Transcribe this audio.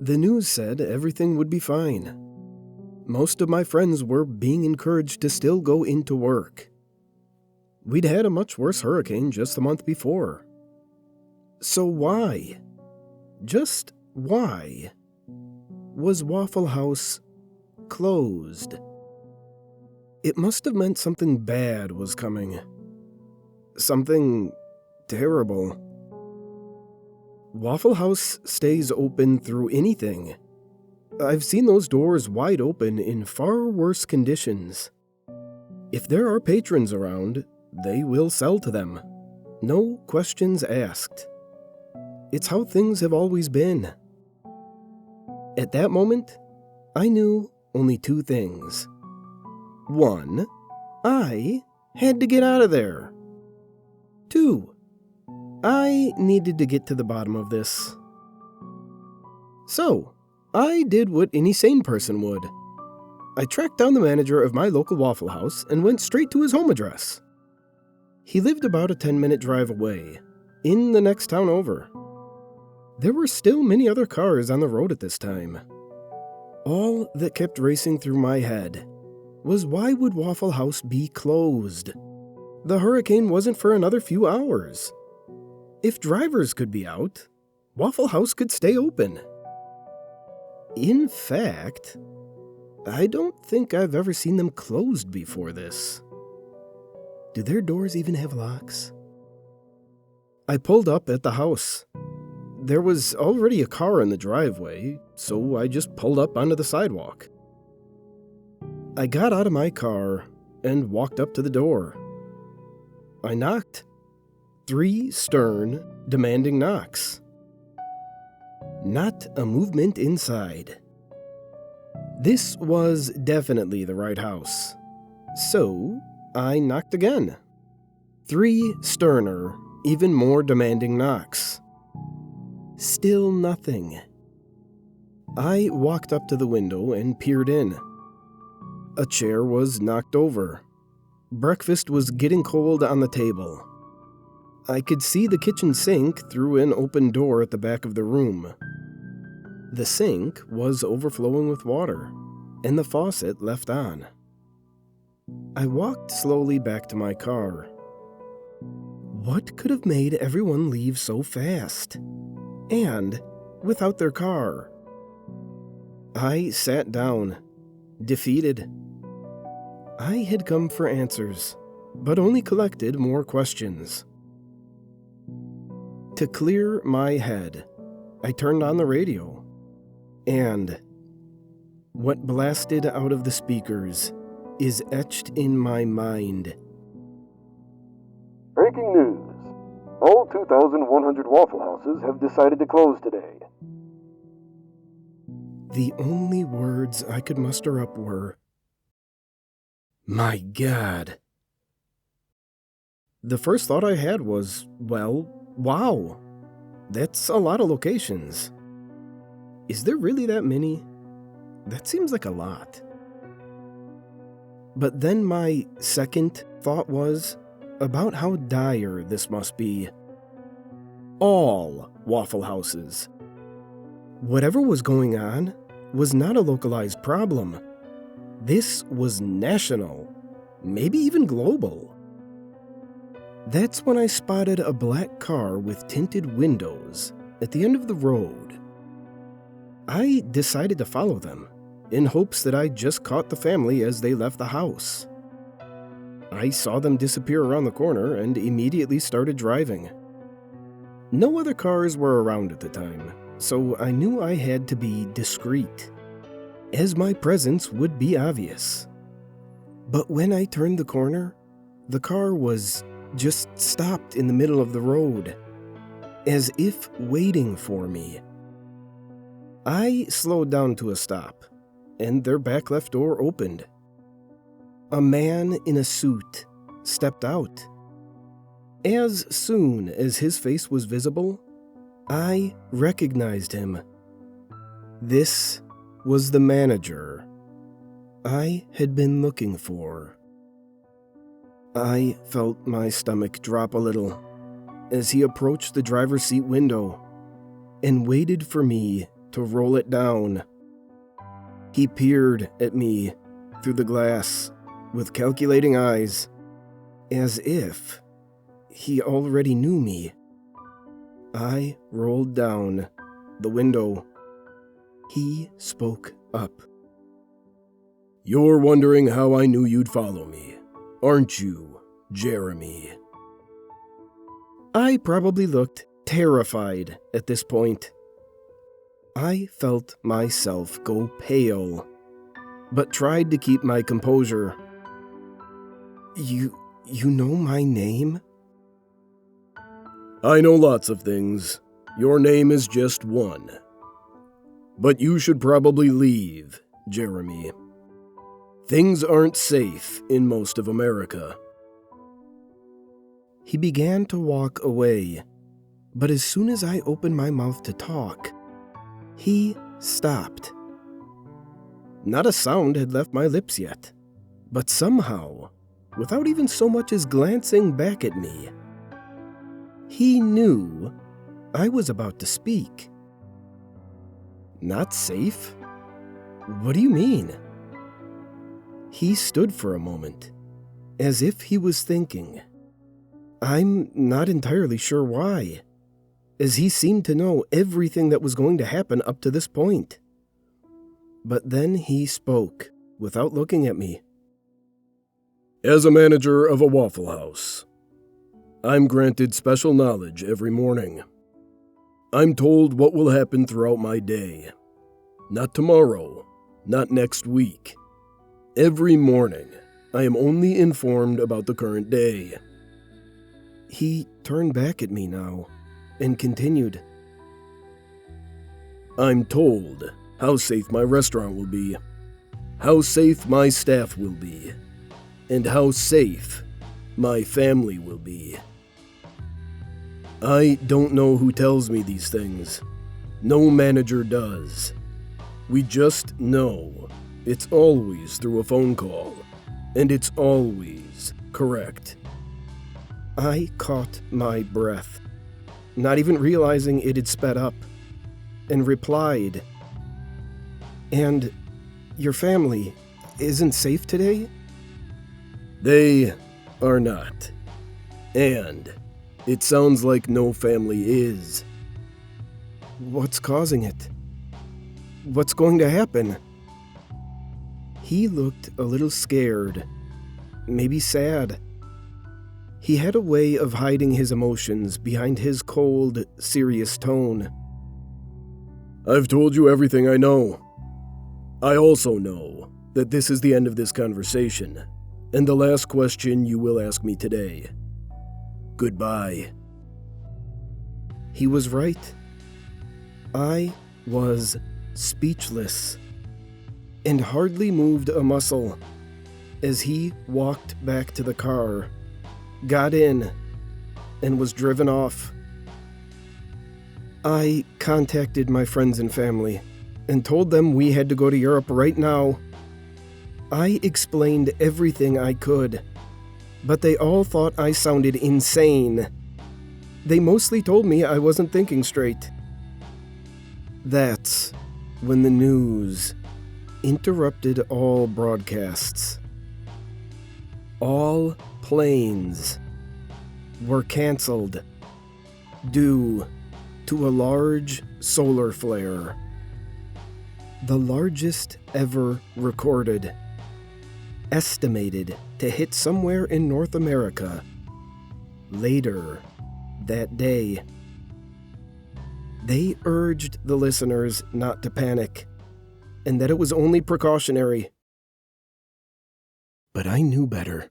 The news said everything would be fine. Most of my friends were being encouraged to still go into work. We'd had a much worse hurricane just a month before. So why, just why, was Waffle House closed? It must have meant something bad was coming. Something terrible. Waffle House stays open through anything. I've seen those doors wide open in far worse conditions. If there are patrons around, they will sell to them. No questions asked. It's how things have always been. At that moment, I knew only two things. One, I had to get out of there. Two, I needed to get to the bottom of this. So, I did what any sane person would. I tracked down the manager of my local Waffle House and went straight to his home address. He lived about a 10-minute drive away, in the next town over. There were still many other cars on the road at this time. All that kept racing through my head was, why would Waffle House be closed? The hurricane wasn't for another few hours. If drivers could be out, Waffle House could stay open. In fact, I don't think I've ever seen them closed before this. Do their doors even have locks? I pulled up at the house. There was already a car in the driveway, so I just pulled up onto the sidewalk. I got out of my car and walked up to the door. I knocked. 3 stern, demanding knocks. Not a movement inside. This was definitely the right house. So, I knocked again. 3 sterner, even more demanding knocks. Still nothing. I walked up to the window and peered in. A chair was knocked over. Breakfast was getting cold on the table. I could see the kitchen sink through an open door at the back of the room. The sink was overflowing with water, and the faucet left on. I walked slowly back to my car. What could have made everyone leave so fast? And without their car? I sat down, defeated. I had come for answers, but only collected more questions. To clear my head, I turned on the radio, and what blasted out of the speakers is etched in my mind. Breaking news. All 2,100 Waffle Houses have decided to close today. The only words I could muster up were, "My God." The first thought I had was, well, wow, that's a lot of locations. Is there really that many? That seems like a lot. But then my second thought was about how dire this must be. All Waffle Houses. Whatever was going on was not a localized problem. This was national, maybe even global. That's when I spotted a black car with tinted windows at the end of the road. I decided to follow them, in hopes that I'd just caught the family as they left the house. I saw them disappear around the corner and immediately started driving. No other cars were around at the time, so I knew I had to be discreet, as my presence would be obvious. But when I turned the corner, the car was just stopped in the middle of the road, as if waiting for me. I slowed down to a stop, and their back left door opened. A man in a suit stepped out. As soon as his face was visible, I recognized him. This was the manager I had been looking for. I felt my stomach drop a little as he approached the driver's seat window and waited for me to roll it down. He peered at me through the glass with calculating eyes, as if he already knew me. I rolled down the window. He spoke up. "You're wondering how I knew you'd follow me, aren't you, Jeremy?" I probably looked terrified at this point. I felt myself go pale, but tried to keep my composure. You know my name? "I know lots of things. Your name is just one. But you should probably leave, Jeremy. Things aren't safe in most of America." He began to walk away, but as soon as I opened my mouth to talk, he stopped. Not a sound had left my lips yet, but somehow, without even so much as glancing back at me, he knew I was about to speak. "Not safe? What do you mean?" He stood for a moment, as if he was thinking. I'm not entirely sure why, as he seemed to know everything that was going to happen up to this point. But then he spoke, without looking at me. "As a manager of a Waffle House, I'm granted special knowledge every morning. I'm told what will happen throughout my day. Not tomorrow, not next week. Every morning, I am only informed about the current day." He turned back at me now and continued. "I'm told how safe my restaurant will be, how safe my staff will be, and how safe my family will be. I don't know who tells me these things. No manager does. We just know it's always through a phone call, and it's always correct." I caught my breath, not even realizing it had sped up, and replied, "And your family isn't safe today?" "They are not. And it sounds like no family is." "What's causing it? What's going to happen?" He looked a little scared, maybe sad. He had a way of hiding his emotions behind his cold, serious tone. "I've told you everything I know. I also know that this is the end of this conversation, and the last question you will ask me today. Goodbye." He was right. I was speechless, and hardly moved a muscle as he walked back to the car, got in, and was driven off. I contacted my friends and family and told them we had to go to Europe right now. I explained everything I could, but they all thought I sounded insane. They mostly told me I wasn't thinking straight. That's when the news interrupted all broadcasts. All planes were canceled due to a large solar flare, the largest ever recorded, estimated to hit somewhere in North America later that day. They urged the listeners not to panic, and that it was only precautionary. But I knew better.